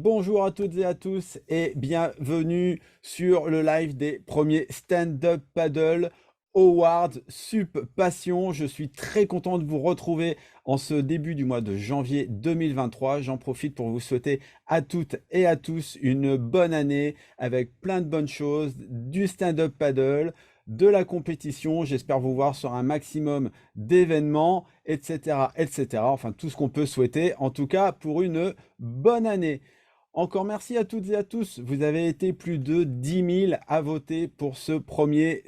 Bonjour à toutes et à tous et bienvenue sur le live des premiers Stand-Up Paddle Awards Sup Passion. Je suis très content de vous retrouver en ce début du mois de janvier 2023. J'en profite pour vous souhaiter à toutes et à tous une bonne année avec plein de bonnes choses, du stand-up paddle, de la compétition. J'espère vous voir sur un maximum d'événements, etc., etc. Enfin, tout ce qu'on peut souhaiter, en tout cas pour une bonne année. Encore merci à toutes et à tous. Vous avez été plus de 10 000 à voter pour ce premier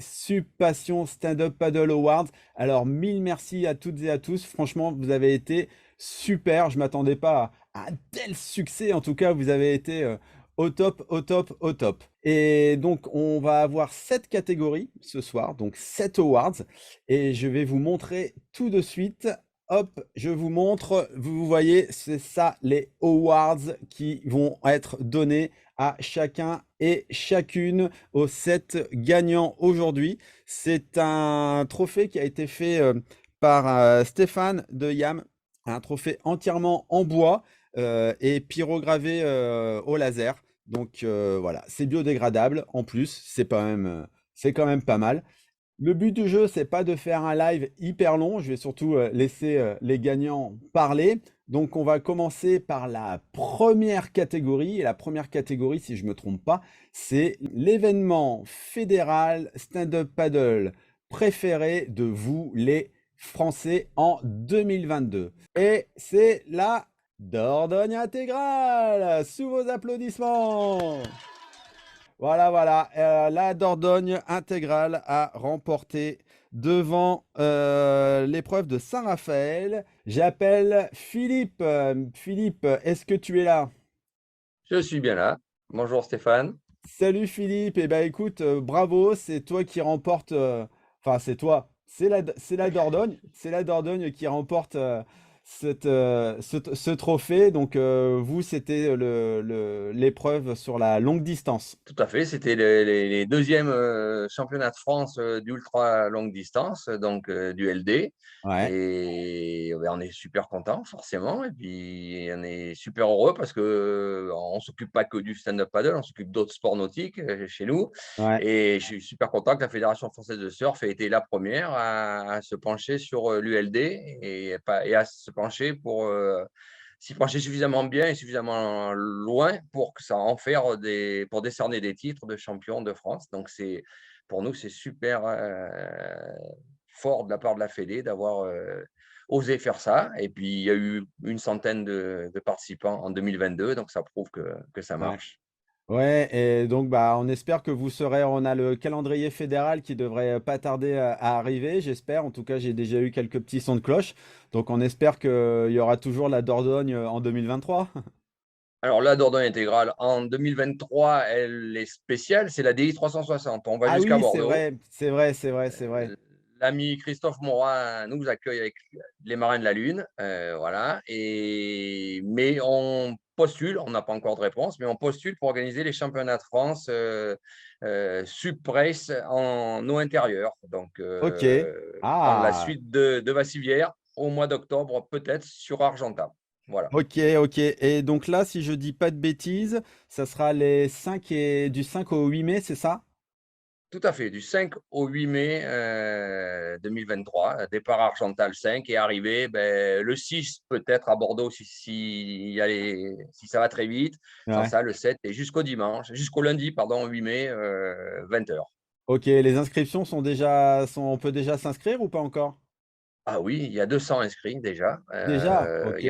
Passion Stand-Up Paddle Awards. Alors, mille merci à toutes et à tous. Franchement, vous avez été super. Je ne m'attendais pas à un tel succès. En tout cas, vous avez été au top, au top, au top. Et donc, on va avoir 7 catégories ce soir, donc 7 awards. Et je vais vous montrer tout de suite. Hop, je vous montre, vous voyez, c'est ça les awards qui vont être donnés à chacun et chacune aux 7 gagnants aujourd'hui. C'est un trophée qui a été fait par Stéphane de Yam, un trophée entièrement en bois et pyrogravé au laser. Donc voilà, c'est biodégradable en plus, c'est quand même pas mal. Le but du jeu, c'est pas de faire un live hyper long. Je vais surtout laisser les gagnants parler. Donc, on va commencer par la première catégorie. Et la première catégorie, si je ne me trompe pas, c'est l'événement fédéral stand-up paddle préféré de vous, les Français, en 2022. Et c'est la Dordogne intégrale. Sous vos applaudissements. Voilà, voilà. La Dordogne intégrale a remporté devant l'épreuve de Saint-Raphaël. J'appelle Philippe. Philippe, est-ce que tu es là? Je suis bien là. Bonjour Stéphane. Salut Philippe. Eh ben écoute, bravo, c'est toi qui remporte. Enfin, c'est toi. C'est la Dordogne. C'est la Dordogne qui remporte ce trophée. Donc, vous, c'était l'épreuve sur la longue distance. Tout à fait, c'était les deuxièmes championnats de France d'ultra longue distance, donc du LD. Ouais. Et ben, on est super content, forcément. Et puis on est super heureux parce que on s'occupe pas que du stand-up paddle, on s'occupe d'autres sports nautiques chez nous. Ouais. Et je suis super content que la Fédération française de surf ait été la première à se pencher sur l'ULD et à se pencher pour s'y pencher suffisamment bien et suffisamment loin pour que ça en faire pour décerner des titres de champion de France. Donc pour nous, c'est super fort de la part de la Fédé d'avoir osé faire ça. Et puis, il y a eu une centaine de participants en 2022, donc ça prouve que ça Ouais. marche. Ouais, et donc bah on espère que on a le calendrier fédéral qui devrait pas tarder à arriver, j'espère. En tout cas, j'ai déjà eu quelques petits sons de cloche. Donc on espère qu'il y aura toujours la Dordogne en 2023. Alors, la Dordogne intégrale, en 2023, elle est spéciale, c'est la DI 360. On va Ah jusqu'à oui, c'est Bordeaux. vrai, c'est vrai, c'est vrai, c'est vrai. L'ami Christophe Morin nous accueille avec les Marins de la Lune, voilà. Mais on postule, on n'a pas encore de réponse, mais on postule pour organiser les championnats de France Sup Race en eau intérieure. Donc, Ok. dans la Ah, suite de Vassivière, au mois d'octobre, peut-être sur Argentat. Voilà. ok, ok. Et donc là, si je dis pas de bêtises, ça sera du 5 au 8 mai, c'est ça? Tout à fait, du 5 au 8 mai 2023, départ Argental 5 et arrivé le 6 peut-être à Bordeaux si ça va très vite. Sans Ouais. ça, le 7 et jusqu'au lundi, pardon, 8 mai, 20 h. Ok, les inscriptions on peut déjà s'inscrire ou pas encore? Ah oui, il y a 200 inscrits déjà. Déjà? Ok.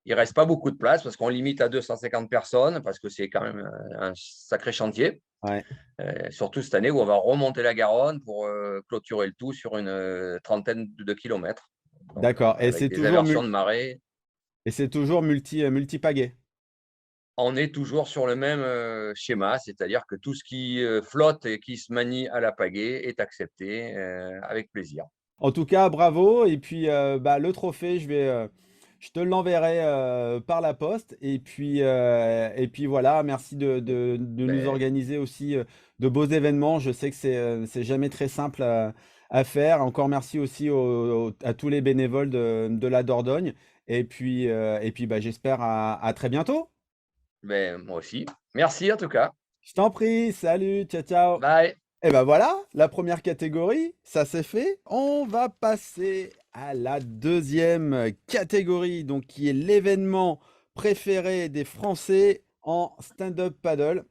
Il reste pas beaucoup de place parce qu'on limite à 250 personnes parce que c'est quand même un sacré chantier. Ouais. Surtout cette année où on va remonter la Garonne pour clôturer le tout sur une trentaine de kilomètres. Donc, D'accord. avec des aversions de marée. Et c'est toujours multi-pagaie. On est toujours sur le même schéma, c'est-à-dire que tout ce qui flotte et qui se manie à la pagaie est accepté avec plaisir. En tout cas, bravo. Et puis, bah, le trophée, je te l'enverrai par la poste. Et puis voilà, merci de nous Ben, organiser aussi de beaux événements. Je sais que c'est jamais très simple à faire. Encore merci aussi à tous les bénévoles de la Dordogne. Et puis bah, j'espère à très bientôt. Ben, moi aussi. Merci en tout cas. Je t'en prie, salut, ciao, ciao. Bye. Et ben voilà, la première catégorie, ça c'est fait. On va passer à la deuxième catégorie, donc qui est l'événement préféré des Français en stand-up paddle.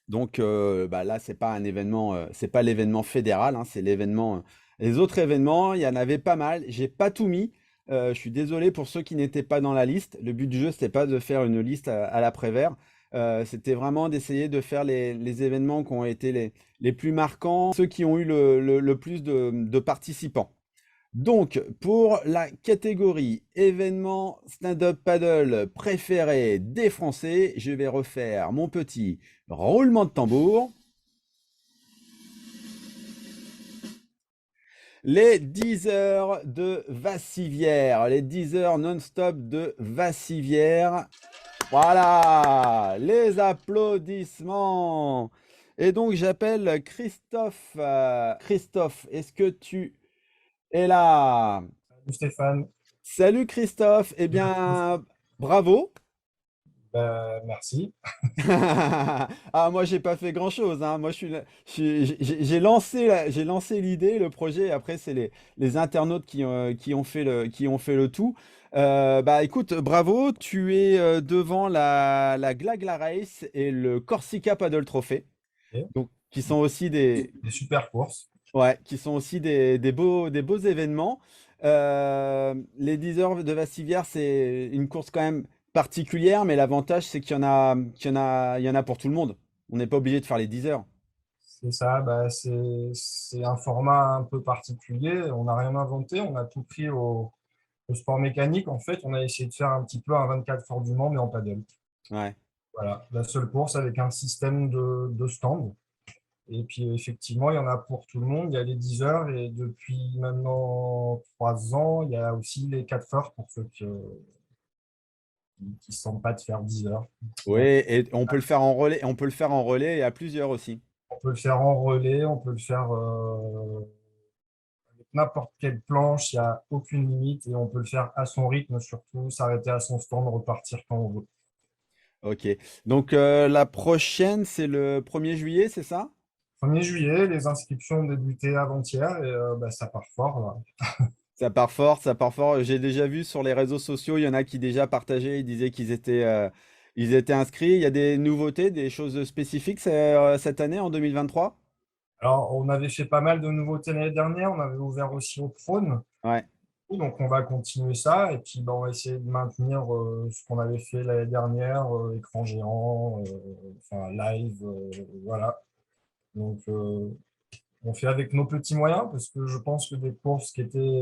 Donc bah là, c'est pas un événement, c'est pas l'événement fédéral, hein, c'est l'événement. Les autres événements, il y en avait pas mal. J'ai pas tout mis. Je suis désolé pour ceux qui n'étaient pas dans la liste. Le but du jeu, c'était pas de faire une liste à l'après-vert. C'était vraiment d'essayer de faire les événements qui ont été les plus marquants, ceux qui ont eu le plus de participants. Donc, pour la catégorie événement stand-up paddle préféré des Français, je vais refaire mon petit roulement de tambour. Les 10 heures de Vassivière, les 10 heures non-stop de Vassivière. Voilà, les applaudissements. Et donc, j'appelle Christophe. Christophe, est-ce que tu es là? Salut Stéphane. Salut Christophe, eh bien, bravo. Merci. Ah, moi, j'ai pas fait grand-chose, hein. Moi, j'ai lancé l'idée, le projet. Après, c'est les internautes qui ont fait le tout. Bah, écoute, bravo. Tu es devant la Glagla Race et le Corsica Paddle Trophy. Ok. Donc, qui sont aussi des, Des super courses. ouais, qui sont aussi des beaux événements. Les 10 heures de Vassivière, c'est une course quand même particulière, mais l'avantage, c'est il y en a pour tout le monde. On n'est pas obligé de faire les 10 heures. C'est ça, c'est un format un peu particulier. On n'a rien inventé, on a tout pris au sport mécanique. En fait, on a essayé de faire un petit peu un 24 heures du Mans, mais en paddle. Ouais. Voilà, la seule course avec un système de stand. Et puis, effectivement, il y en a pour tout le monde. Il y a les 10 heures et depuis maintenant 3 ans, il y a aussi les 4 heures pour ceux qui ne sentent pas de faire 10 heures. Oui, et on peut le faire en relais, on peut le faire en relais et à plusieurs aussi. On peut le faire en relais, on peut le faire avec n'importe quelle planche, il n'y a aucune limite et on peut le faire à son rythme surtout, s'arrêter à son stand, repartir quand on veut. Ok. Donc la prochaine, c'est le 1er juillet, c'est ça? 1er juillet, les inscriptions ont débuté avant-hier et ça part fort, là. Ça part fort, ça part fort. J'ai déjà vu sur les réseaux sociaux, il y en a qui déjà partageaient, ils disaient ils étaient inscrits. Il y a des nouveautés, des choses spécifiques cette année, en 2023? Alors, on avait fait pas mal de nouveautés l'année dernière, on avait ouvert aussi au prône, Ouais, donc on va continuer ça et puis on va essayer de maintenir ce qu'on avait fait l'année dernière, écran géant, enfin live, voilà. Donc, on fait avec nos petits moyens parce que je pense que des courses qui étaient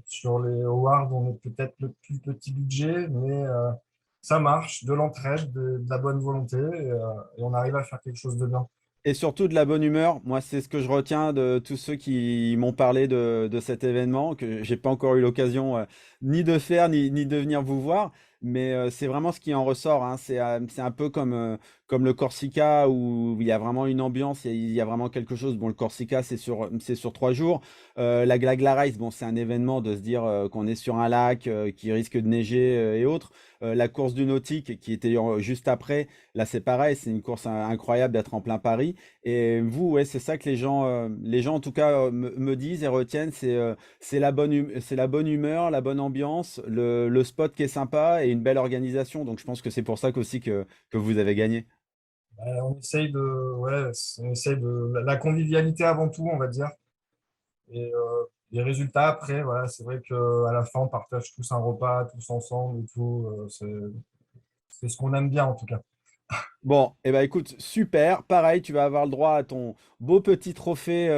sur les awards, on est peut-être le plus petit budget, mais ça marche, de l'entraide, de la bonne volonté et on arrive à faire quelque chose de bien. et surtout de la bonne humeur. Moi, c'est ce que je retiens de tous ceux qui m'ont parlé de cet événement, que j'ai pas encore eu l'occasion ni de faire, ni de venir vous voir. Mais c'est vraiment ce qui en ressort, hein. C'est un peu comme le Corsica où il y a vraiment une ambiance, il y a vraiment quelque chose. Bon, le Corsica, c'est sur 3 jours. La Glagla Race, bon, c'est un événement de se dire qu'on est sur un lac qui risque de neiger et autres. La course du nautique qui était juste après. Là, c'est pareil, c'est une course incroyable d'être en plein Paris. Et vous, ouais, c'est ça que les gens en tout cas me disent et retiennent, c'est c'est la bonne humeur, la bonne ambiance, le spot qui est sympa et une belle organisation. Donc, je pense que c'est pour ça qu'aussi que vous avez gagné. On essaye ouais, on essaye de la convivialité avant tout, on va dire. Et les résultats après, voilà, c'est vrai qu'à la fin, on partage tous un repas, tous ensemble et tout. C'est ce qu'on aime bien en tout cas. Bon, eh ben écoute, super. Pareil, tu vas avoir le droit à ton beau petit trophée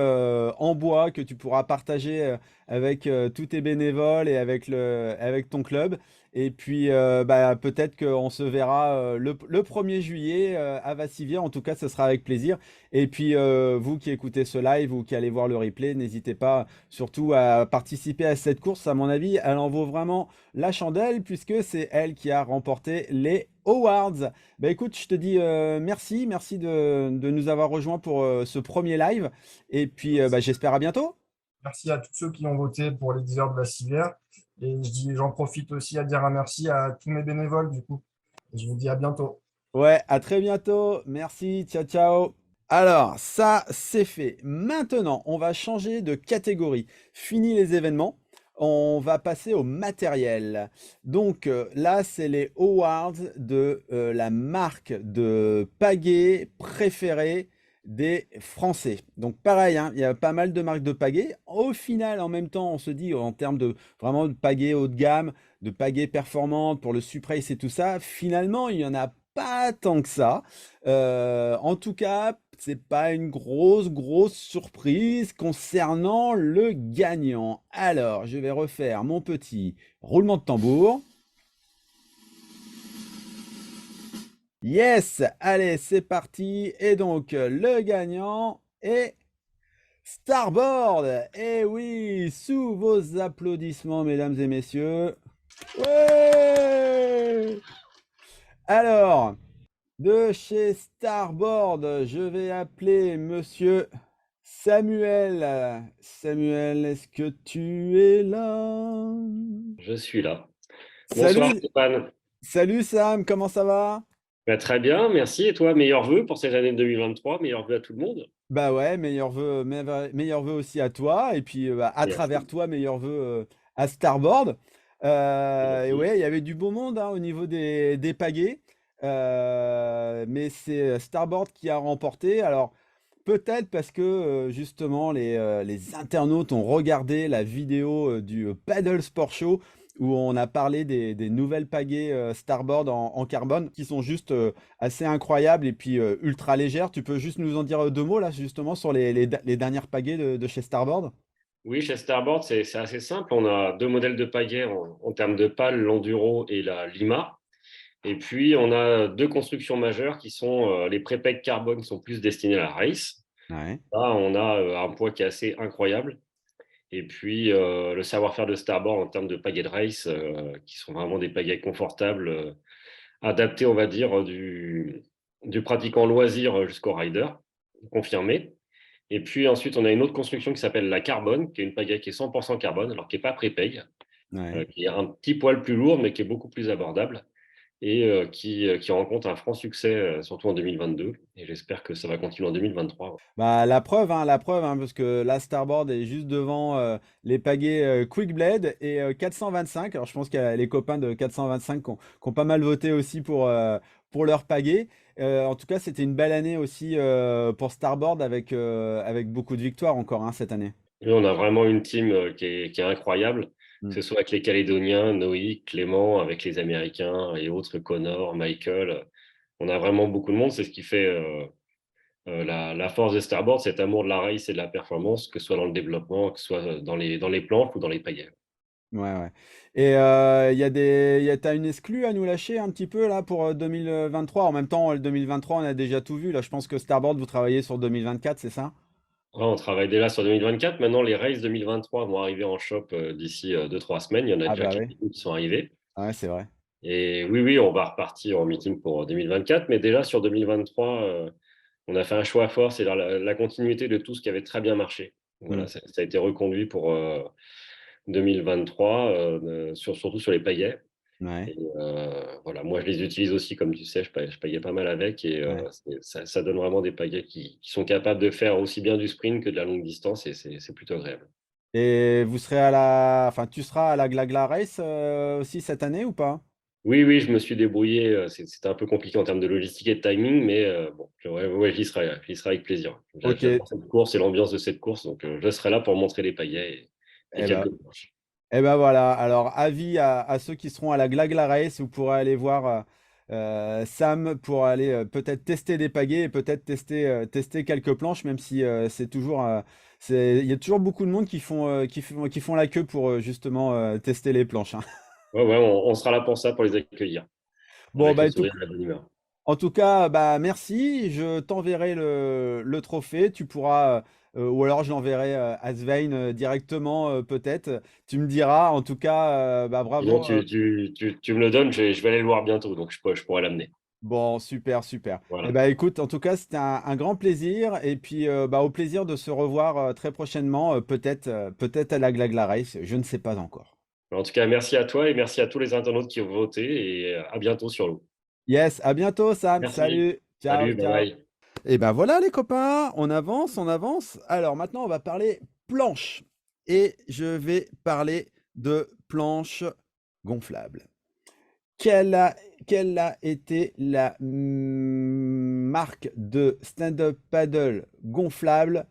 en bois que tu pourras partager avec tous tes bénévoles et avec ton club. Et puis, bah, peut-être qu'on se verra le 1er juillet à Vassivière. En tout cas, ce sera avec plaisir. Et puis, vous qui écoutez ce live ou qui allez voir le replay, n'hésitez pas surtout à participer à cette course. À mon avis, elle en vaut vraiment la chandelle puisque c'est elle qui a remporté les awards. Bah écoute, je te dis merci de nous avoir rejoints pour ce premier live. Et puis bah, j'espère à bientôt. Merci à tous ceux qui ont voté pour les 10 heures de la civière. Et j'en profite aussi à dire un merci à tous mes bénévoles du coup. Et je vous dis à bientôt. Ouais, à très bientôt. Merci, ciao, ciao. Alors, ça, c'est fait. Maintenant, on va changer de catégorie. Fini les événements. On va passer au matériel. Donc là, c'est les awards de la marque de pagaie préférée des Français. Donc pareil, hein, il y a pas mal de marques de pagaie. Au final, en même temps, on se dit en termes de vraiment de pagaie haut de gamme, de pagaie performante pour le Suprace et tout ça, finalement, il y en a pas tant que ça. En tout cas, c'est pas une grosse surprise concernant le gagnant. Alors, je vais refaire mon petit roulement de tambour. Yes, allez, c'est parti. Et donc, le gagnant est Starboard. Eh oui, sous vos applaudissements, mesdames et messieurs. Ouais! Alors, de chez Starboard, je vais appeler monsieur Samuel. Samuel, est-ce que tu es là? Je suis là. Bonsoir Salut, Stéphane. salut Sam, comment ça va? Bah, très bien, merci. Et toi, meilleurs vœux pour cette année 2023, meilleurs vœux à tout le monde. Bah ouais, meilleurs vœux aussi à toi, et puis bah, à travers Merci. toi, meilleurs vœux à Starboard. C'est Et gentil. ouais, il y avait du beau monde hein, au niveau des pagaies, mais c'est Starboard qui a remporté. Alors, peut-être parce que justement les internautes ont regardé la vidéo du Paddle Sport Show où on a parlé des nouvelles pagaies Starboard en carbone qui sont juste assez incroyables et puis ultra légères. Tu peux juste nous en dire deux mots là justement sur les dernières pagaies de chez Starboard? Oui, chez Starboard, c'est assez simple. On a deux modèles de pagaie en termes de pales, l'Enduro et la Lima. Et puis, on a deux constructions majeures qui sont les pré-pegs carbone qui sont plus destinés à la race. Ouais. Là, on a un poids qui est assez incroyable. Et puis, le savoir-faire de Starboard en termes de pagaies de race, qui sont vraiment des pagaies confortables, adaptées, on va dire, du pratiquant loisir jusqu'au rider, confirmé. Et puis ensuite, on a une autre construction qui s'appelle la Carbone, qui est une pagaie qui est 100% carbone, alors qui n'est pas prépay, Ouais. qui est un petit poil plus lourd, mais qui est beaucoup plus abordable et qui rencontre un franc succès, surtout en 2022. Et j'espère que ça va continuer en 2023. Bah, la preuve, hein, parce que la Starboard est juste devant les pagaies Quick Blade et 425. Alors, je pense qu'il y a les copains de 425 qui ont pas mal voté aussi pour leur pagaie. En tout cas, c'était une belle année aussi pour Starboard avec beaucoup de victoires encore hein, cette année. Et on a vraiment une team qui est incroyable, que Mm. ce soit avec les Calédoniens, Noïc, Clément, avec les Américains et autres, Connor, Michael. On a vraiment beaucoup de monde. C'est ce qui fait la force de Starboard, cet amour de la race et de la performance, que ce soit dans le développement, que ce soit dans les planches ou dans les pagaies. Ouais, ouais. Et t'as une exclue à nous lâcher un petit peu là pour 2023. En même temps, le 2023, on a déjà tout vu. Là, je pense que Starboard, vous travaillez sur 2024, c'est ça? Ouais, on travaille déjà sur 2024. Maintenant, les races 2023 vont arriver en shop d'ici 2-3 semaines. Il y en a Ah déjà bah oui. quelques-unes qui sont arrivées. Ah ouais, c'est vrai. Et oui, oui, on va repartir en meeting pour 2024. Mais déjà sur 2023, on a fait un choix fort, c'est la continuité de tout ce qui avait très bien marché. Mm. Voilà, ça a été reconduit pour 2023, surtout sur les pagaies. Ouais. Et voilà, moi, je les utilise aussi, comme tu sais, je payais pas mal avec. Et Ouais. ça donne vraiment des pagaies qui sont capables de faire aussi bien du sprint que de la longue distance. Et c'est plutôt agréable. Et enfin, tu seras à la Glagla Race aussi cette année ou pas? Oui, oui, je me suis débrouillé. C'était un peu compliqué en termes de logistique et de timing, mais bon, ouais, ouais, j'y serai avec plaisir. Ok. J'adore cette course et l'ambiance de cette course, donc je serai là pour montrer les pagaies et Eh ben, quelques planches. eh ben voilà. Alors, avis à ceux qui seront à la Glagla Race, vous pourrez aller voir Sam pour aller peut-être tester des pagaies et peut-être tester quelques planches, même si c'est toujours, il y a toujours beaucoup de monde qui font la queue pour justement tester les planches, hein. Ouais, ouais, on sera là pour ça, pour les accueillir, Bon, avec le bah, sourire et la bonne humeur. en tout cas, bah merci. Je t'enverrai le trophée. Tu pourras, ou alors je l'enverrai à Svein directement, peut-être. Tu me diras. En tout cas, bah Sinon, bravo. tu me le donnes, je vais aller le voir bientôt, donc je pourrai l'amener. Bon, super, super. Eh Voilà. ben, écoute, en tout cas, c'était un grand plaisir. Et puis, bah, au plaisir de se revoir très prochainement, peut-être à la Glagla Race. Je ne sais pas encore. En tout cas, merci à toi et merci à tous les internautes qui ont voté et à bientôt sur l'eau. Yes, à bientôt, Sam. Merci. Salut. Ciao, Salut, bye ciao. bye. Et ben voilà, les copains, on avance, on avance. Alors maintenant, on va parler planche. Et je vais parler de planche gonflable. Quelle a, quelle a été la marque de stand-up paddle gonflable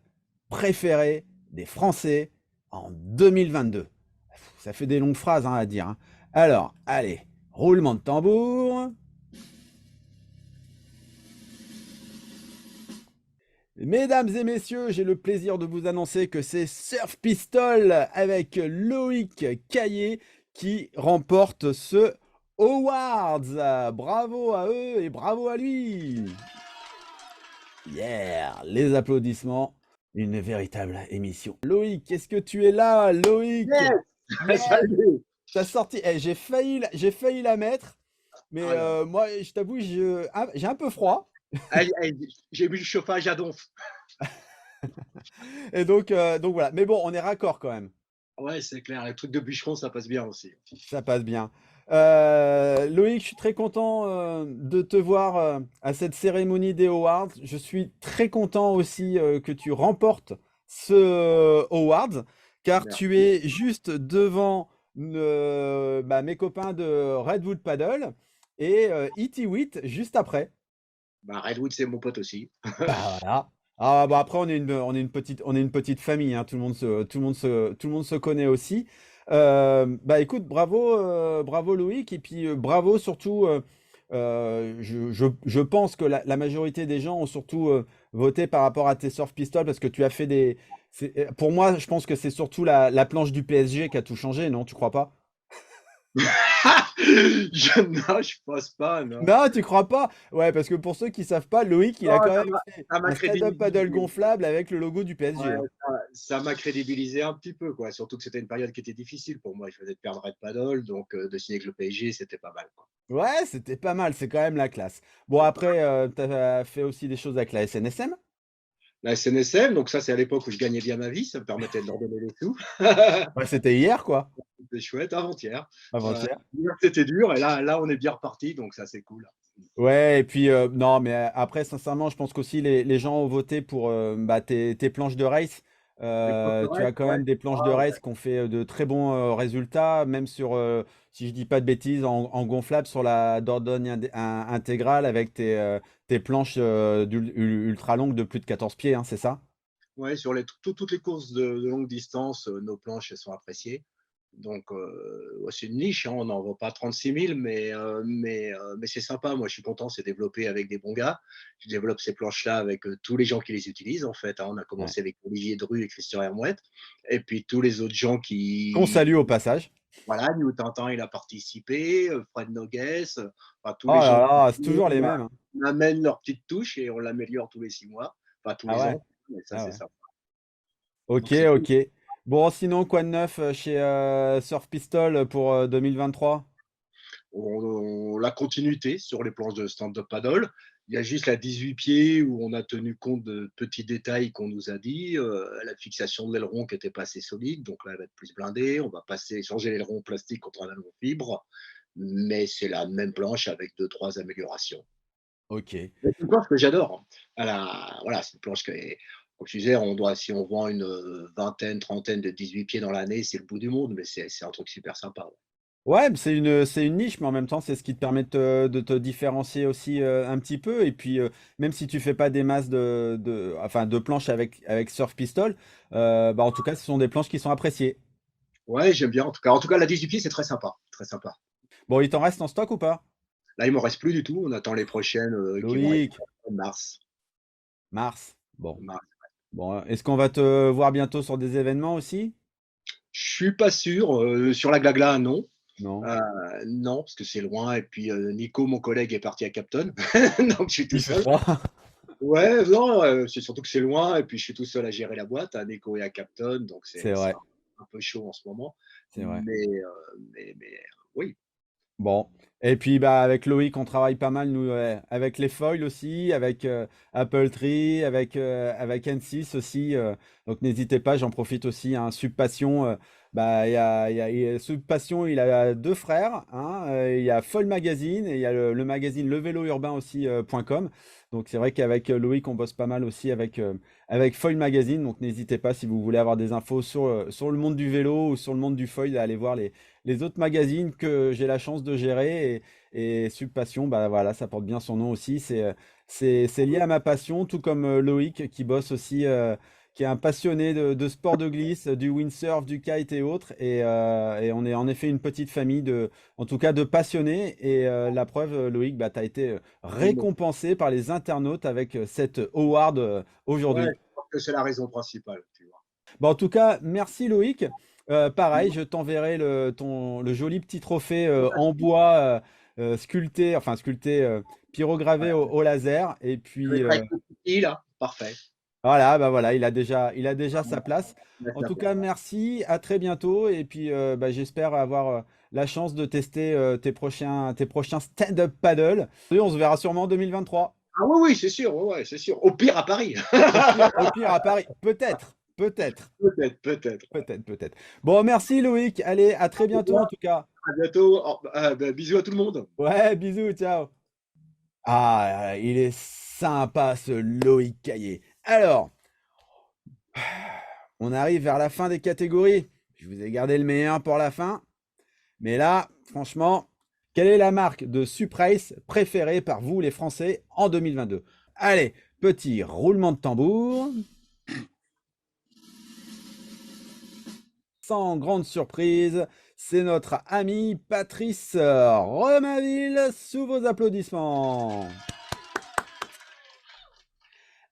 préférée des Français en 2022? Ça fait des longues phrases hein, à dire. Hein. Alors, allez, roulement de tambour. Mesdames et messieurs, j'ai le plaisir de vous annoncer que c'est Surf Pistol avec Loïc Caillé qui remporte ce Awards. Bravo à eux et bravo à lui. Yeah, les applaudissements. Une véritable émission. Loïc, est-ce que tu es là, Loïc? Yes! Yes, Salut! t'as sorti. Eh, j'ai failli la mettre, mais Ah là. moi, je t'avoue, j'ai un peu froid. Allez, allez, j'ai mis le chauffage à donf. Et donc voilà. Mais bon, on est raccord quand même. Ouais, c'est clair, les trucs de bûcheron, ça passe bien aussi. Ça passe bien. Loïc, je suis très content de te voir à cette cérémonie des Awards. Je suis très content aussi que tu remportes ce Awards, car tu Merci. es juste devant mes copains de Redwood Paddle et E.T. Witt juste après. Bah, Redwood, c'est mon pote aussi. Bah voilà. Ah bah après on est une petite famille, hein. Tout le monde se connaît aussi. Bah écoute, bravo Loïc et puis bravo surtout. Je pense que la majorité des gens ont surtout voté par rapport à tes surf pistoles parce que tu as fait des. Pour moi, je pense que c'est surtout la planche du PSG qui a tout changé, non? Tu crois pas? Non, je pense pas, non. Non, tu crois pas? Ouais, parce que pour ceux qui savent pas, Loïc, il a Non, quand même fait ça m'a un stand-up paddle crédibilisé. gonflable avec le logo du Ouais, PSG, hein. ça m'a crédibilisé un petit peu, quoi. Surtout que c'était une période qui était difficile pour moi. Je venais de perdre Red Paddle, donc de signer avec le PSG, c'était pas mal, quoi. Ouais, c'était pas mal, c'est quand même la classe. Bon, après, tu as fait aussi des choses avec la SNSM? La SNSM, donc ça, c'est à l'époque où je gagnais bien ma vie, ça me permettait de leur donner les sous. Ouais, c'était hier, quoi, C'était chouette, avant-hier. avant-hier. Hier, c'était dur, et là, on est bien reparti, donc ça, c'est cool. Ouais, et puis, non, mais après, sincèrement, je pense qu'aussi les gens ont voté pour tes planches de race. Les Tu as corporates, quand ouais. même des planches de Ah, race qui ont fait de très bons résultats, même sur, si je dis pas de bêtises, en gonflable sur la Dordogne intégrale avec tes planches ultra longues de plus de 14 pieds, hein, c'est ça? ouais, sur toutes les courses de longue distance, nos planches, elles sont appréciées. Donc, ouais, c'est une niche, hein, on n'en vend pas 36 000, mais c'est sympa. Moi, je suis content, c'est développé avec des bons gars. Je développe ces planches-là avec tous les gens qui les utilisent, en fait. Hein. On a Ouais. commencé avec Olivier Dru et Christian Hermouette. Et puis tous les autres gens Qu'on qui. salue au passage. Voilà, New Tintin, il a participé, Fred Nogues, enfin, tous Oh les là gens là, c'est toujours les mêmes, hein. amènent leur petite touche et on l'améliore tous les 6 mois, enfin tous Ah les ouais? ans. Mais ça, Ah c'est ouais. ça. Ok, Donc, c'est cool. ok. Bon, sinon, quoi de neuf chez Surf Pistol pour 2023? La continuité sur les planches de stand-up paddle. Il y a juste la 18 pieds où on a tenu compte de petits détails qu'on nous a dit. La fixation de l'aileron qui n'était pas assez solide, donc là, elle va être plus blindée. On va changer l'aileron plastique contre un aileron fibre, mais c'est la même planche avec deux, trois améliorations. Ok. C'est une planche que j'adore. Voilà, c'est une planche comme je disais, si on vend une vingtaine, trentaine de 18 pieds dans l'année, c'est le bout du monde, mais c'est un truc super sympa. Ouais. Ouais, mais c'est une niche, mais en même temps, c'est ce qui te permet de te différencier aussi un petit peu. Et puis, même si tu fais pas des masses enfin, de planches avec Surf Pistol, bah, en tout cas, ce sont des planches qui sont appréciées. Ouais, j'aime bien. En tout cas, la 18 pieds, c'est très sympa. Très sympa. Bon, il t'en reste en stock ou pas? Là, il m'en reste plus du tout. On attend les prochaines qui vont être Loïc, en mars. Mars. Bon. Mars. Bon, est-ce qu'on va te voir bientôt sur des événements aussi? Je suis pas sûr. Sur la Glagla, non. Non. Euh, non, parce que c'est loin. Et puis Nico, mon collègue, est parti à Capton. Donc je suis tout Il fait seul. froid. Ouais, non, c'est surtout que c'est loin. Et puis je suis tout seul à gérer la boîte, à Nico et à Capton. Donc C'est c'est vrai, un peu chaud en ce moment. c'est vrai. Mais oui. Bon. Et puis bah avec Loïc, on travaille pas mal, nous, ouais, avec les foils aussi, avec Apple Tree, avec N6 aussi. Donc n'hésitez pas, j'en profite aussi, hein, Sub Passion. bah, Sub Passion, il a deux frères, hein, il y a Foil Magazine et il y a le magazine Le Vélo Urbain aussi, .com. Donc c'est vrai qu'avec Loïc, on bosse pas mal aussi avec Foil Magazine. Donc n'hésitez pas si vous voulez avoir des infos sur le monde du vélo ou sur le monde du foil, à aller voir les autres magazines que j'ai la chance de gérer. Et Sub Passion, bah voilà, ça porte bien son nom aussi. C'est lié à ma passion, tout comme Loïc qui bosse aussi, qui est un passionné de sport de glisse, du windsurf, du kite et autres. Et on est en effet une petite famille en tout cas de passionnés. Et la preuve, Loïc, bah, tu as été récompensé par les internautes avec cette award Ouais, aujourd'hui. je pense que c'est la raison principale, tu vois. Bon, en tout cas, merci Loïc. Pareil, je t'enverrai le joli petit trophée en bois sculpté, enfin sculpté, pyrogravé au laser. Et Je vais puis être avec le petit, là. Parfait. voilà, bah voilà, il a déjà sa place. En tout cas, D'accord. merci, à très bientôt. Et puis bah, j'espère avoir la chance de tester tes prochains stand-up paddle. Et on se verra sûrement en 2023. Ah oui, oui, c'est sûr, ouais, ouais, c'est sûr. Au pire, à Paris. Au pire à Paris. Peut-être, peut-être, Peut-être, peut-être. peut-être, peut-être. Bon, merci Loïc. Allez, à très bientôt en tout cas. À bientôt. Ben, bisous à tout le monde. Ouais, bisous, ciao. Ah, il est sympa ce Loïc Caillé. Alors, on arrive vers la fin des catégories. Je vous ai gardé le meilleur pour la fin. Mais là, franchement, quelle est la marque de Suprace préférée par vous, les Français, en 2022? Allez, petit roulement de tambour. Sans grande surprise, c'est notre ami Patrice Romainville sous vos applaudissements.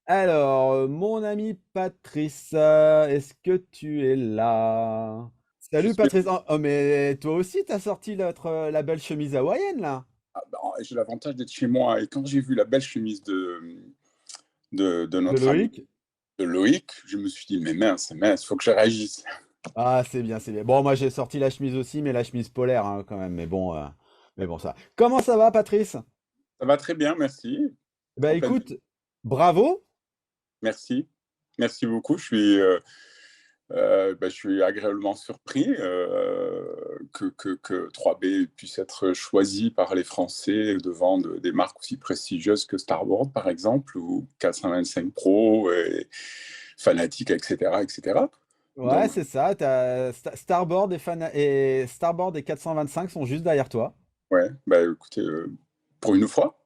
Alors, mon ami Patrice, est-ce que tu es là? Je Salut suis... Patrice. Oh, mais toi aussi, t'as sorti la belle chemise hawaïenne là? Ah, bah, j'ai l'avantage d'être chez moi et quand j'ai vu la belle chemise de De notre ami Loïc? de Loïc, je me suis dit, mais mince, mince, faut que je réagisse. Ah, c'est bien, c'est bien. Bon, moi j'ai sorti la chemise aussi, mais la chemise polaire hein, quand même. Mais bon, ça. Comment ça va, Patrice? Ça va très bien, merci. Bah En pleine... écoute, bravo. Merci. Merci beaucoup. Je suis agréablement surpris que 3B puisse être choisi par les Français devant des marques aussi prestigieuses que Starboard, par exemple, ou 425 Pro, et Fanatic, etc., etc. Ouais, Donc, c'est ça. Starboard et Starboard et 425 sont juste derrière toi. ouais, bah écoutez, pour une fois.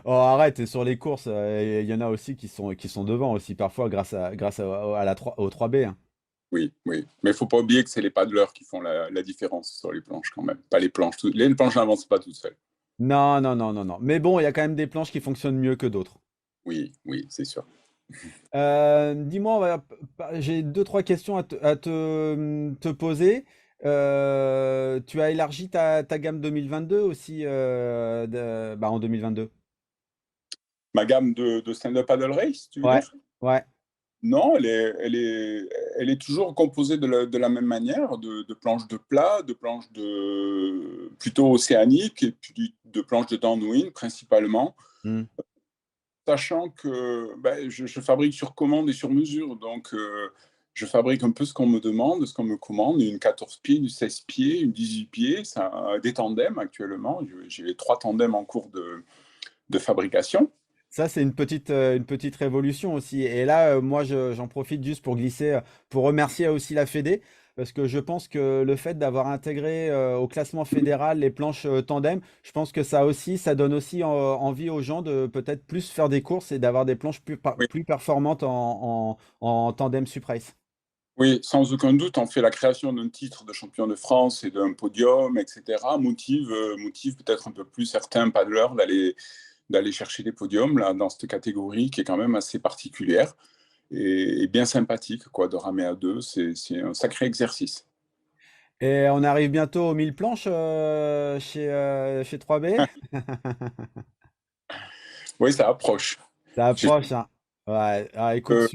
Oh, arrête, et sur les courses, il y en a aussi qui sont devant aussi, parfois au 3B, hein. Oui, oui. Mais il ne faut pas oublier que c'est les paddleurs qui font la différence sur les planches quand même. Pas les planches. Les planches n'avancent pas toutes seules. Non, non, non, non, non. Mais bon, il y a quand même des planches qui fonctionnent mieux que d'autres. Oui, oui, c'est sûr. Dis-moi, j'ai deux, trois questions à te poser. Tu as élargi ta gamme 2022 aussi en 2022? Ma gamme de stand-up paddle race, tu veux Ouais, dire? ouais. Non, elle est toujours composée de la même manière, de planches de plat, de planches plutôt océaniques et puis de planches de downwind principalement. Hmm. Sachant que je fabrique sur commande et sur mesure, donc je fabrique un peu ce qu'on me demande, ce qu'on me commande, une 14 pieds, une 16 pieds, une 18 pieds, des tandems actuellement. J'ai 3 tandems en cours de fabrication. Ça, c'est une petite révolution aussi. Et là, moi, j'en profite juste pour glisser, pour remercier aussi la Fédé, parce que je pense que le fait d'avoir intégré au classement fédéral les planches tandem, je pense que ça donne aussi envie aux gens de peut-être plus faire des courses et d'avoir des planches Oui, plus performantes en tandem Suprace. oui, sans aucun doute, on fait la création d'un titre de champion de France et d'un podium, etc. Motive peut-être un peu plus certains paddleurs d'aller chercher des podiums là, dans cette catégorie qui est quand même assez particulière et bien sympathique quoi, de ramer à deux. C'est un sacré exercice. Et on arrive bientôt aux 1000 planches chez 3B. Oui, ça approche. Ça J'ai approche, hein. Ouais, ah, écoute, euh,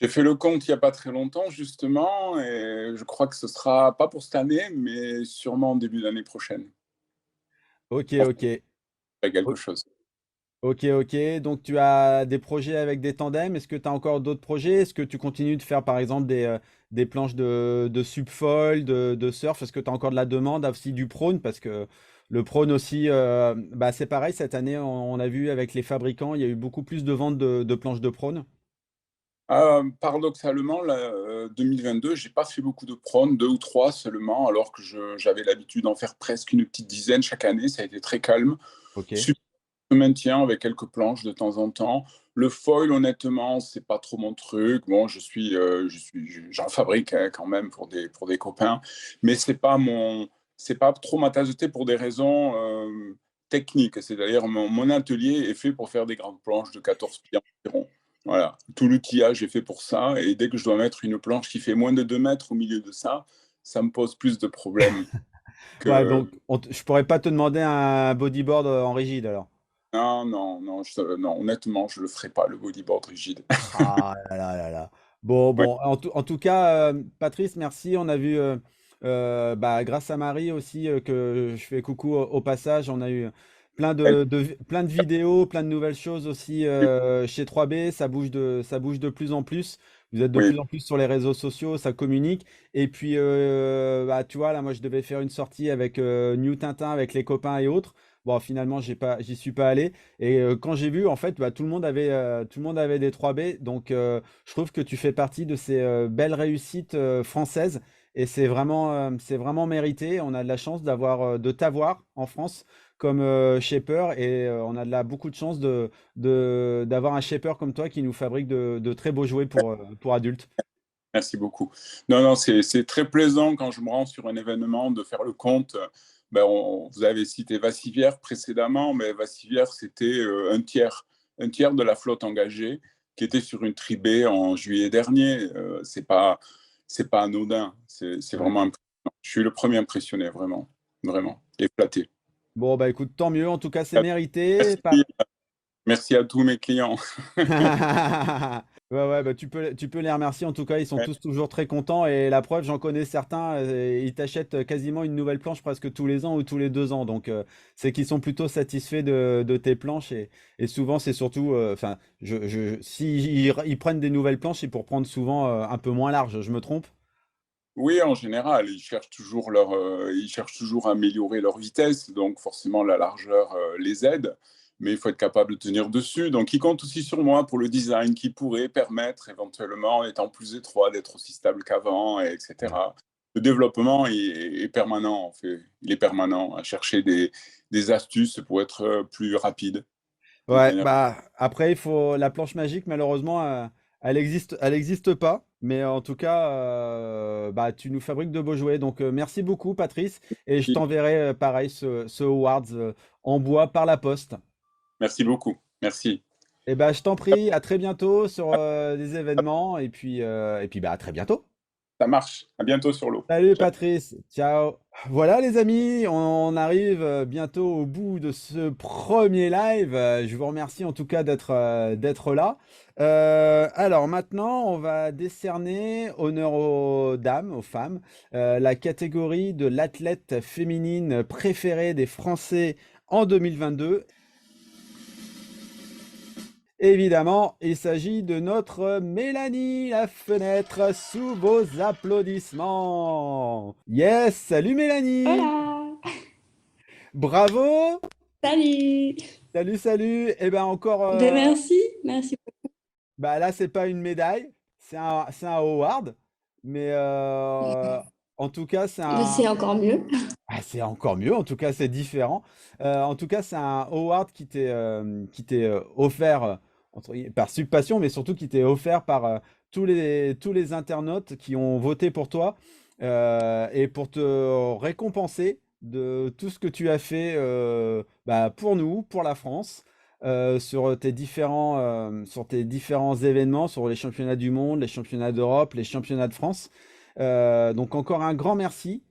j'ai fait le compte il n'y a pas très longtemps, justement, et je crois que ce sera pas pour cette année, mais sûrement en début d'année prochaine. ok, On ok. fait quelque O- chose. Ok, ok. Donc tu as des projets avec des tandems. Est-ce que tu as encore d'autres projets? Est-ce que tu continues de faire par exemple des planches de subfoil, de surf? Est-ce que tu as encore de la demande aussi du prone? Parce que le prone aussi, bah, c'est pareil, cette année, on a vu avec les fabricants, il y a eu beaucoup plus de ventes de planches de prone. Paradoxalement, là, 2022, j'ai pas fait beaucoup de prônes, 2 ou 3 seulement, alors que j'avais l'habitude d'en faire presque une petite dizaine chaque année. Ça a été très calme. Ok. Super maintien avec quelques planches de temps en temps. Le foil, honnêtement, c'est pas trop mon truc. Bon, j'en fabrique hein, quand même pour des copains, mais c'est pas trop ma tasse de thé pour des raisons techniques. C'est-à-dire mon atelier est fait pour faire des grandes planches de 14 pieds environ. Voilà, tout l'outillage est fait pour ça. Et dès que je dois mettre une planche qui fait moins de 2 mètres au milieu de ça, ça me pose plus de problèmes Ouais, que. donc je pourrais pas te demander un bodyboard en rigide alors. Non, non, non, non, honnêtement, je le ferai pas, le bodyboard rigide. Ah là là là là. Bon, Ouais, bon, en tout cas, Patrice, merci. On a vu, bah, grâce à Marie aussi, que je fais coucou au passage, on a eu elle- plein de vidéos, plein de nouvelles choses aussi chez 3B. Ça bouge de plus en plus. Vous êtes de oui, plus en plus sur les réseaux sociaux, ça communique. Et puis, bah, tu vois, là, moi, je devais faire une sortie avec New Tintin, avec les copains et autres. Bon, finalement, j'y suis pas allé. Et quand j'ai vu, en fait, bah, tout le monde avait des 3B. Donc, je trouve que tu fais partie de ces belles réussites françaises. Et c'est vraiment mérité. On a de la chance de t'avoir en France comme shaper. Et on a beaucoup de chance d'avoir un shaper comme toi qui nous fabrique de très beaux jouets pour adultes. merci beaucoup. Non, non, c'est très plaisant quand je me rends sur un événement de faire le compte. Ben, vous avez cité Vassivière précédemment, mais Vassivière, c'était un tiers de la flotte engagée qui était sur une tribée en juillet dernier. C'est pas anodin. C'est Ouais. vraiment impressionnant. Je suis le premier impressionné, vraiment, vraiment, et flatté. Bon, bah écoute, tant mieux. En tout cas, c'est mérité. Merci, merci à tous mes clients. Ouais, ouais, bah tu peux les remercier. En tout cas, ils sont tous toujours très contents. Et la preuve, j'en connais certains, ils t'achètent quasiment une nouvelle planche presque tous les ans ou tous les 2 ans. Donc, c'est qu'ils sont plutôt satisfaits de tes planches. Et souvent, c'est surtout, enfin, si ils prennent des nouvelles planches, c'est pour prendre souvent un peu moins large. Je me trompe? Oui, en général, ils cherchent toujours à améliorer leur vitesse, donc forcément la largeur les aide, mais il faut être capable de tenir dessus. Donc ils comptent aussi sur moi pour le design qui pourrait permettre éventuellement, en étant plus étroit, d'être aussi stable qu'avant, Ouais. etc. Le développement est permanent, en fait. Il est permanent à chercher des astuces pour être plus rapide, de Ouais, manière. bah après il faut la planche magique malheureusement elle existe pas mais en tout cas bah tu nous fabriques de beaux jouets donc merci beaucoup Patrice et je t'enverrai pareil ce Awards en bois par la poste. Merci beaucoup. Merci. Et bah je t'en prie, à très bientôt sur des événements et puis bah à très bientôt. Ça marche. À bientôt sur l'eau. Salut Ciao. Patrice, ciao. Voilà les amis, on arrive bientôt au bout de ce premier live. Je vous remercie en tout cas d'être là. Alors maintenant, on va décerner honneur aux dames, aux femmes, la catégorie de l'athlète féminine préférée des Français en 2022. Évidemment, il s'agit de notre Mélanie, la fenêtre sous vos applaudissements. Yes, salut Mélanie. Hola! Bravo. Salut! Salut, salut. Eh ben encore, Ben merci, merci. bah là c'est pas une médaille, c'est un award, mais en tout cas Ben, c'est encore mieux. c'est encore mieux. En tout cas c'est différent. En tout cas c'est un award qui t'est offert par Subpassion, mais surtout qui t'est offert par tous les internautes qui ont voté pour toi et pour te récompenser de tout ce que tu as fait bah, pour nous, pour la France, sur tes différents événements, sur les championnats du monde, les championnats d'Europe, les championnats de France. Donc encore un grand merci.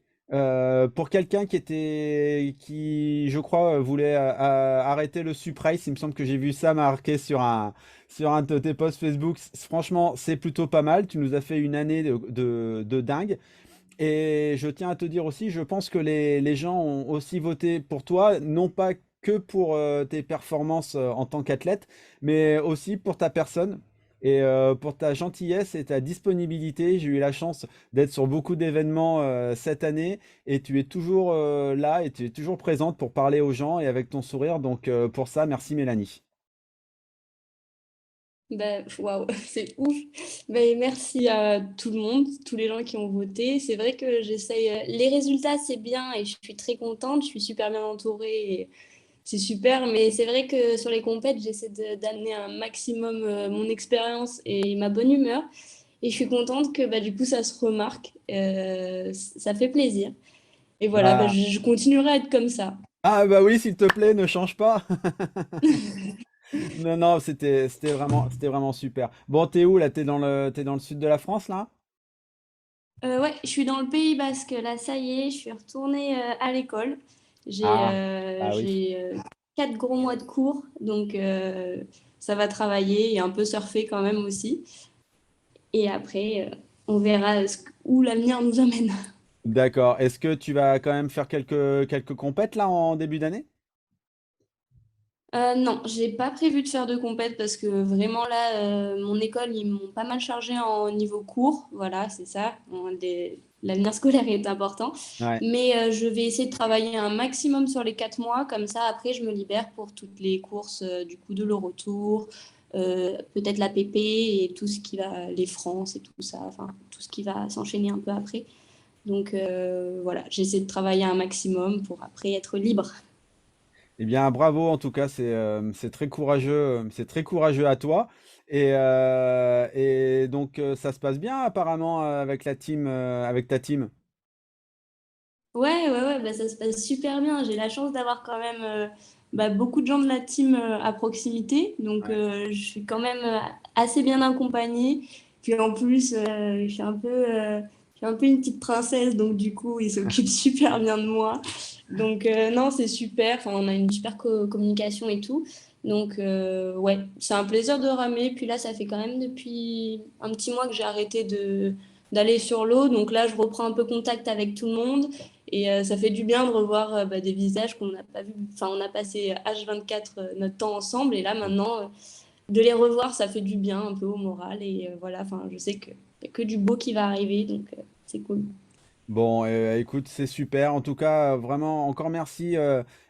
Pour quelqu'un qui, je crois, voulait arrêter le Suprace, il me semble que j'ai vu ça marqué sur un de tes posts Facebook. Franchement, c'est plutôt pas mal. Tu nous as fait une année de dingue. Et je tiens à te dire aussi, je pense que les gens ont aussi voté pour toi, non pas que pour tes performances en tant qu'athlète, mais aussi pour ta personne. et pour ta gentillesse et ta disponibilité. J'ai eu la chance d'être sur beaucoup d'événements cette année et tu es toujours là et tu es toujours présente pour parler aux gens et avec ton sourire. Donc pour ça, merci Mélanie. Ben, waouh, c'est ouf. Ben, merci à tout le monde, tous les gens qui ont voté. C'est vrai que j'essaye. Les résultats, c'est bien et je suis très contente. Je suis super bien entourée et c'est super. Mais c'est vrai que sur les compètes, j'essaie d'amener un maximum mon expérience et ma bonne humeur. Et je suis contente que bah, du coup, ça se remarque. Ça fait plaisir. Et voilà, bah, Bah, je continuerai à être comme ça. ah bah oui, s'il te plaît, ne change pas. Non, non, c'était vraiment super. Bon, t'es où là? T'es dans le sud de la France là? Ouais, je suis dans le Pays Basque. Là, ça y est, je suis retournée à l'école. J'ai Ah, euh, ah oui. j'ai 4 gros mois de cours, donc ça va travailler et un peu surfer quand même aussi. Et après, on verra où l'avenir nous emmène. D'accord. Est-ce que tu vas quand même faire quelques compètes là en début d'année? Non, j'ai pas prévu de faire de compète parce que vraiment là, mon école, ils m'ont pas mal chargé en niveau cours. Voilà, c'est ça. L'avenir scolaire est important. Ouais. Mais je vais essayer de travailler un maximum sur les 4 mois. Comme ça, après, je me libère pour toutes les courses du coup de l'Eurotour, peut-être la PP et tout ce qui va, les France et tout ça. Enfin, tout ce qui va s'enchaîner un peu après. Donc voilà, j'essaie de travailler un maximum pour après être libre. Eh bien, bravo en tout cas, c'est très courageux à toi. Et donc ça se passe bien apparemment avec la team, avec ta team. Ouais, ouais, ouais, bah, ça se passe super bien. J'ai la chance d'avoir quand même bah, beaucoup de gens de la team à proximité. Donc, Ouais. je suis quand même assez bien accompagnée. Puis en plus, je suis un peu une petite princesse. Donc, du coup, ils s'occupent super bien de moi. Donc, non, c'est super. Enfin, on a une super communication et tout. Donc, ouais, c'est un plaisir de ramer. Puis là, ça fait quand même depuis un petit mois que j'ai arrêté d'aller sur l'eau. Donc là, je reprends un peu contact avec tout le monde. Et ça fait du bien de revoir bah, des visages qu'on n'a pas vus. Enfin, on a passé H24 notre temps ensemble. Et là, maintenant, de les revoir, ça fait du bien un peu au moral. Et voilà, enfin, je sais qu'il n'y a que du beau qui va arriver. Donc, c'est cool. Bon, écoute, c'est super. En tout cas, vraiment, encore merci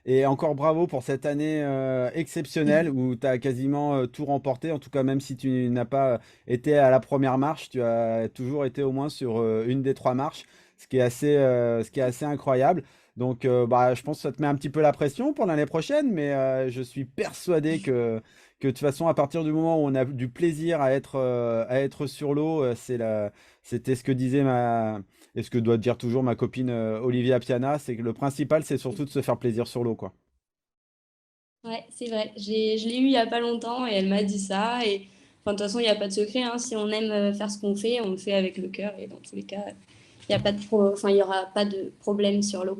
et encore bravo pour cette année exceptionnelle où tu as quasiment tout remporté. En tout cas, même si tu n'as pas été à la première marche, tu as toujours été au moins sur une des trois marches, ce qui est assez incroyable. Donc, bah, je pense que ça te met un petit peu la pression pour l'année prochaine, mais je suis persuadé que de toute façon, à partir du moment où on a du plaisir à être sur l'eau, c'était ce que disait et ce que doit dire toujours ma copine Olivia Piana, c'est que le principal, c'est surtout de se faire plaisir sur l'eau, quoi. Ouais, c'est vrai. Je l'ai eu il n'y a pas longtemps et elle m'a dit ça. Et enfin, de toute façon, il n'y a pas de secret, hein. Si on aime faire ce qu'on fait, on le fait avec le cœur. Et dans tous les cas, il y a pas enfin, il y aura pas de problème sur l'eau.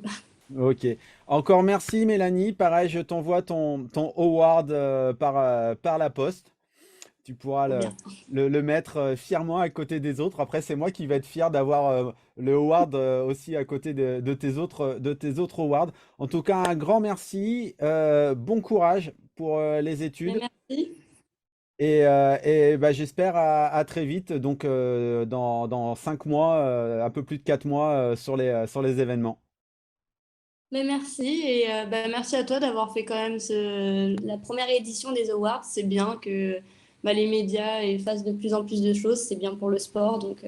Ok. Encore merci, Mélanie. Pareil, je t'envoie ton award par la poste. Tu pourras Trop bien. le mettre fièrement à côté des autres. Après, c'est moi qui vais être fier d'avoir le award aussi à côté de tes autres awards. En tout cas, un grand merci. Bon courage pour les Mais études. merci. Et bah, j'espère à très vite, donc dans 5 mois, un peu plus de 4 mois sur les événements. Mais merci et bah, merci à toi d'avoir fait quand même la première édition des Awards. C'est bien que bah, les médias fassent de plus en plus de choses. C'est bien pour le sport. Donc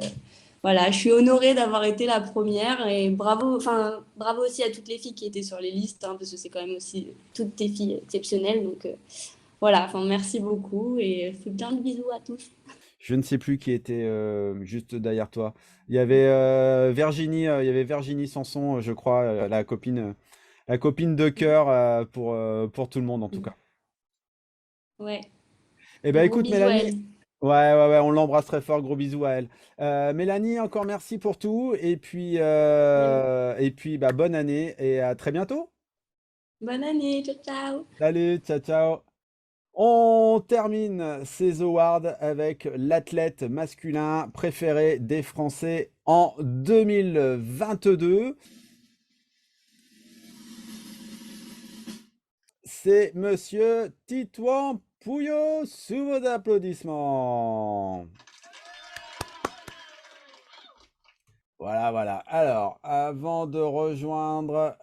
voilà, je suis honorée d'avoir été la première et bravo, enfin bravo aussi à toutes les filles qui étaient sur les listes hein, parce que c'est quand même aussi toutes tes filles exceptionnelles. Donc voilà, enfin merci beaucoup et fais plein de bisous à tous. Je ne sais plus qui était juste derrière toi. Il y avait Virginie Sanson, je crois, la copine de cœur pour tout le monde en tout cas. Ouais, Eh ben gros écoute bisous à Mélanie, elle. ouais, on l'embrasse très fort, gros bisous à elle. Mélanie, encore merci pour tout et puis bah, bonne année et à très bientôt. Bonne année, ciao ciao. Salut, ciao, ciao. On termine ces awards avec l'athlète masculin préféré des Français en 2022. C'est Monsieur Titouan Pouillot sous vos applaudissements. Voilà, voilà. Alors, avant de rejoindre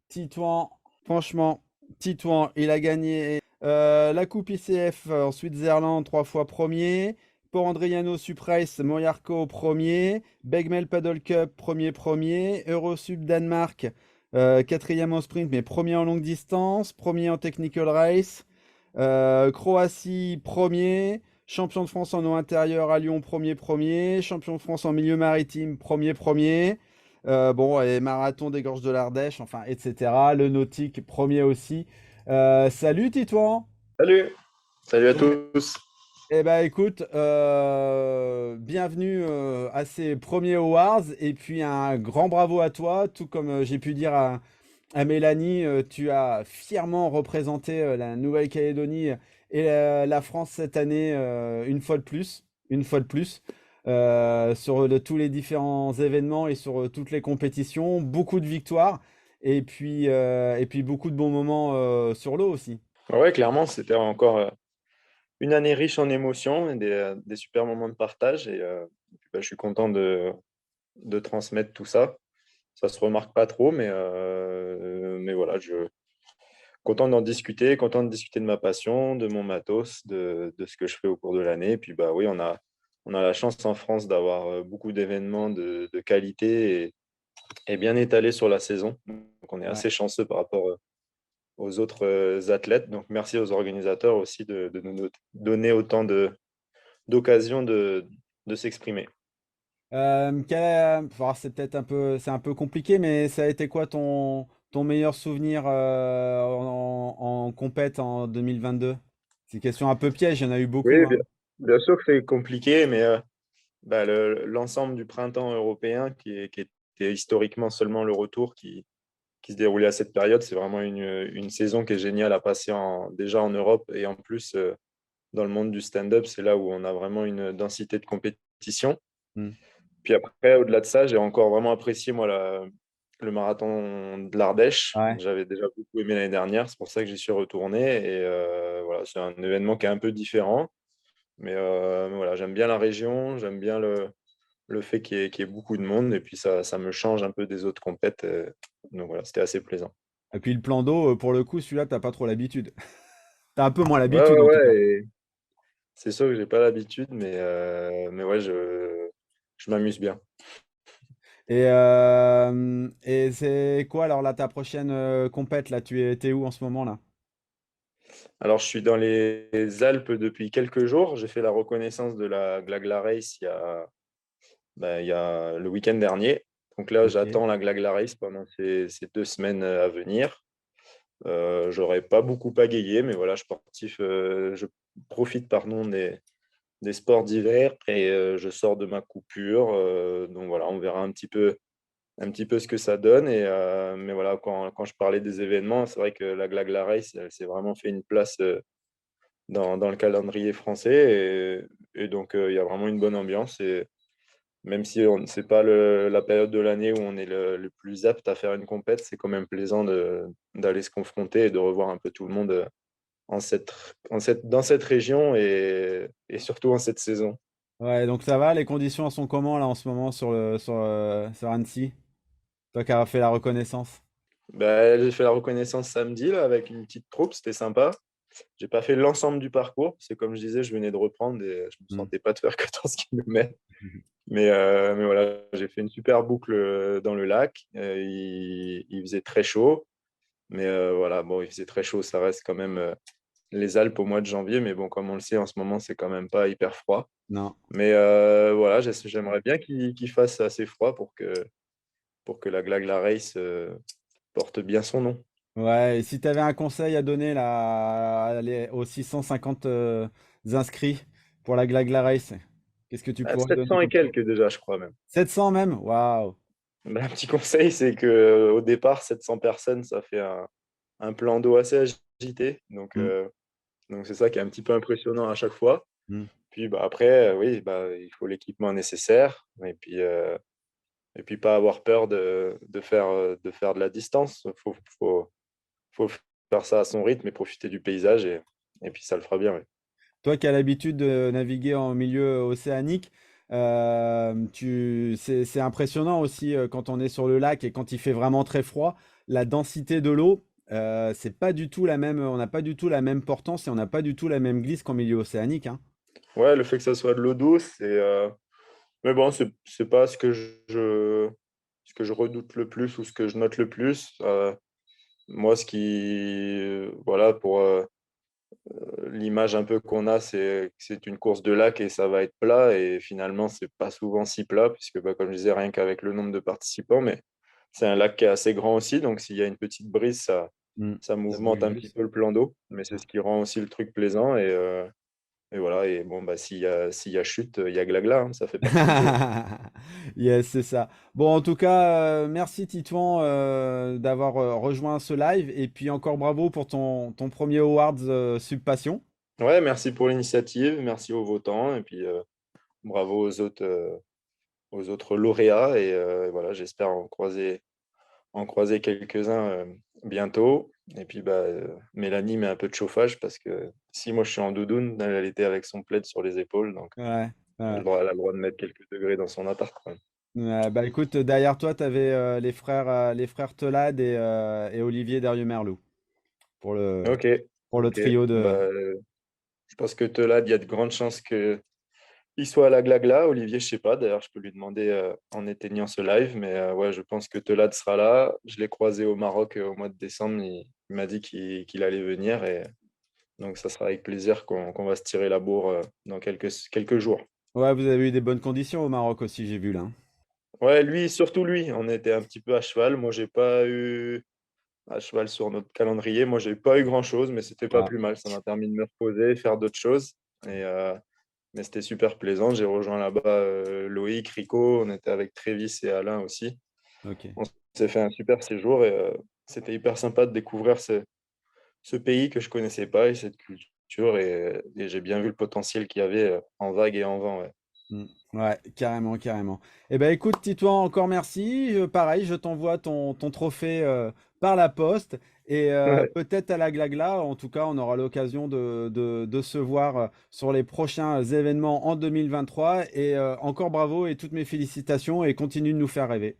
Titouan, franchement, Titouan, il a gagné la Coupe ICF en Switzerland 3 fois premier. Pour Andriano Suprace, Moyarco premier. Begmel Paddle Cup premier. Eurosub Danemark, quatrième en sprint, mais premier en longue distance. Premier en technical race. Croatie premier. Champion de France en eau intérieure à Lyon premier. Champion de France en milieu maritime premier. Bon, et marathon des gorges de l'Ardèche, enfin, etc. Le nautique premier aussi. Salut Titouan. Salut, salut à tous. Eh ben écoute, bienvenue à ces premiers awards et puis un grand bravo à toi, tout comme j'ai pu dire à Mélanie, tu as fièrement représenté la Nouvelle-Calédonie et la France cette année une fois de plus, sur tous les différents événements et sur toutes les compétitions, beaucoup de victoires et puis beaucoup de bons moments sur l'eau aussi. Ouais, clairement, c'était encore une année riche en émotions et des super moments de partage. Et je suis content de transmettre tout ça. Ça se remarque pas trop, mais voilà, content d'en discuter, content de discuter de ma passion, de mon matos, de ce que je fais au cours de l'année. Et puis, bah oui, on a la chance en France d'avoir beaucoup d'événements de qualité et bien étalés sur la saison. Donc, on est assez chanceux par rapport aux autres athlètes. Donc, merci aux organisateurs aussi de nous donner autant d'occasions de s'exprimer. C'est peut-être c'est un peu compliqué, mais ça a été quoi ton meilleur souvenir en compète en 2022? C'est une question un peu piège, il y en a eu beaucoup, Oui, hein. bien sûr que c'est compliqué, mais l'ensemble du printemps européen qui était historiquement seulement le retour qui se déroulait à cette période, c'est vraiment une saison qui est géniale à passer déjà en Europe et en plus dans le monde du stand-up, c'est là où on a vraiment une densité de compétition. Mm. Puis après, au-delà de ça, j'ai encore vraiment apprécié moi le marathon de l'Ardèche. Ouais. J'avais déjà beaucoup aimé l'année dernière, c'est pour ça que j'y suis retourné. Et voilà, c'est un événement qui est un peu différent. Mais voilà, j'aime bien la région, j'aime bien le fait qu'il y ait beaucoup de monde. Et puis ça me change un peu des autres compètes. Donc voilà, c'était assez plaisant. Et puis le plan d'eau, pour le coup, celui-là, t'as pas trop l'habitude. T'as un peu moins Ouais, l'habitude en tout cas. et c'est sûr que j'ai pas l'habitude, mais ouais, je m'amuse bien. Et c'est quoi alors là ta prochaine compète là? T'es où en ce moment là? Alors, je suis dans les Alpes depuis quelques jours. J'ai fait la reconnaissance de la Glagla Race il y a le week-end dernier. Donc là, Ok. j'attends la Glagla Race pendant ces 2 semaines à venir. J'aurais pas beaucoup pagayé, mais voilà, je profite des sports d'hiver et je sors de ma coupure. Donc voilà, on verra un petit peu ce que ça donne. Mais voilà, quand je parlais des événements, c'est vrai que la Glagla Race, elle s'est vraiment fait une place dans le calendrier français. Et donc, il y a vraiment une bonne ambiance. Et même si ce n'est pas la période de l'année où on est le plus apte à faire une compète, c'est quand même plaisant d'aller se confronter et de revoir un peu tout le monde dans cette région et surtout en cette saison. Ouais, donc ça va, les conditions sont comment là en ce moment sur Annecy? Toi qui as fait la reconnaissance. J'ai fait la reconnaissance samedi là, avec une petite troupe, c'était sympa. J'ai pas fait l'ensemble du parcours, parce que comme je disais, je venais de reprendre et je me sentais pas de faire que 14 km. Mais voilà, j'ai fait une super boucle dans le lac. Il faisait très chaud. Mais voilà, bon, il faisait très chaud. Ça reste quand même les Alpes au mois de janvier. Mais bon, comme on le sait, en ce moment, c'est quand même pas hyper froid. Non. Mais voilà, j'aimerais bien qu'il fasse assez froid pour que la Glagla Race porte bien son nom. Ouais, et si tu avais un conseil à donner là, aux 650 inscrits pour la Glagla Race, qu'est-ce que tu pourrais donner 700 et comme quelques déjà, je crois même. 700 même? Waouh! Un petit conseil, c'est qu'au départ, 700 personnes, ça fait un plan d'eau assez agité. Mm. Donc c'est ça qui est un petit peu impressionnant à chaque fois. Mm. Puis après, oui, il faut l'équipement nécessaire. Et puis pas avoir peur de faire de la distance. Faut faire ça à son rythme et profiter du paysage. Et puis ça le fera bien. Ouais. Toi qui as l'habitude de naviguer en milieu océanique, c'est impressionnant aussi quand on est sur le lac et quand il fait vraiment très froid, la densité de l'eau, c'est pas du tout la même, on n'a pas du tout la même portance et on n'a pas du tout la même glisse qu'en milieu océanique, hein. Ouais, le fait que ça soit de l'eau douce, mais bon, c'est pas ce que je redoute le plus ou ce que je note le plus. Moi, voilà, pour l'image un peu qu'on a, c'est que c'est une course de lac et ça va être plat. Et finalement, c'est pas souvent si plat, puisque bah, comme je disais, rien qu'avec le nombre de participants, mais c'est un lac qui est assez grand aussi. Donc, s'il y a une petite brise, ça Mm. Ça mouvemente bouge un petit juste. peu le plan d'eau. Mais c'est ce qui rend aussi le truc plaisant. Et voilà. Et bon, bah, s'il y a chute, il y a glagla, hein, ça fait partie du jeu. Yes, c'est ça. Bon, en tout cas, merci Titouan d'avoir rejoint ce live et puis encore bravo pour ton premier Awards Sub Passion. Ouais, merci pour l'initiative. Merci aux votants. Et puis, bravo aux autres lauréats. Et voilà, j'espère en croiser quelques-uns bientôt. Et puis, bah, Mélanie met un peu de chauffage parce que si moi je suis en doudoune, elle était avec son plaid sur les épaules. Donc, Ouais, ouais. elle a le droit de mettre quelques degrés dans son appart, quoi. Ouais, bah écoute, derrière toi, tu avais les frères Telade et Olivier Derieux-Merlou pour Ok, pour le ok. trio Bah, de. je pense que Teulade, il y a de grandes chances qu'il soit à la glagla. Olivier, je sais pas. D'ailleurs, je peux lui demander en éteignant ce live. Mais ouais, je pense que Teulade sera là. Je l'ai croisé au Maroc au mois de décembre. Il m'a dit qu'il allait venir. Et donc, ça sera avec plaisir qu'on va se tirer la bourre dans quelques jours. Ouais, vous avez eu des bonnes conditions au Maroc aussi, j'ai vu là. Ouais, lui, surtout lui, on était un petit peu à cheval. Moi, j'ai pas eu à cheval sur notre calendrier. Moi, j'ai pas eu grand-chose, mais c'était pas Ah, plus mal. Ça m'a permis de me reposer, faire d'autres choses. Mais c'était super plaisant. J'ai rejoint là-bas Loïc, Rico. On était avec Trévis et Alain aussi. ok. On s'est fait un super séjour et c'était hyper sympa de découvrir ce pays que je connaissais pas et cette culture. Et j'ai bien vu le potentiel qu'il y avait en vague et en vent. Ouais. Mm. Ouais, carrément, carrément. Eh ben écoute, Titouan, encore merci. Pareil, je t'envoie ton trophée par la poste et Ouais. peut-être à la Glagla. En tout cas, on aura l'occasion de se voir sur les prochains événements en 2023. Et encore bravo et toutes mes félicitations et continue de nous faire rêver.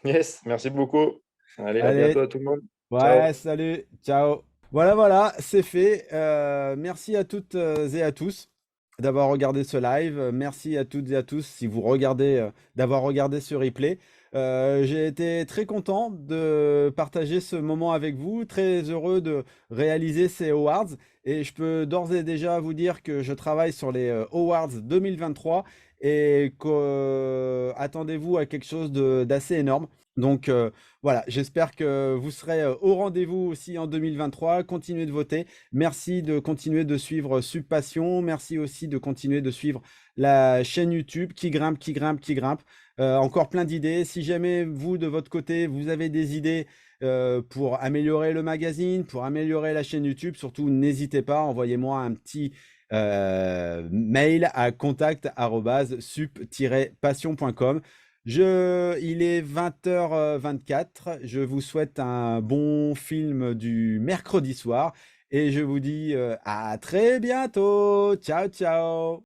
Yes, merci beaucoup. Allez, à bientôt Allez, à tout le monde. ouais, Ciao. salut, ciao. Voilà, voilà, c'est fait. Merci à toutes et à tous d'avoir regardé ce live. Merci à toutes et à tous si vous regardez, d'avoir regardé ce replay. J'ai été très content de partager ce moment avec vous, très heureux de réaliser ces awards. Et je peux d'ores et déjà vous dire que je travaille sur les awards 2023 et que attendez-vous à quelque chose d'assez énorme. Donc voilà, j'espère que vous serez au rendez-vous aussi en 2023. Continuez de voter. Merci de continuer de suivre Subpassion. Merci aussi de continuer de suivre la chaîne YouTube qui grimpe, qui grimpe, qui grimpe. Encore plein d'idées. Si jamais vous, de votre côté, vous avez des idées pour améliorer le magazine, pour améliorer la chaîne YouTube, surtout n'hésitez pas, envoyez-moi un petit mail à contact@sup-passion.com. Il est 20h24. Je vous souhaite un bon film du mercredi soir et je vous dis à très bientôt. Ciao, ciao.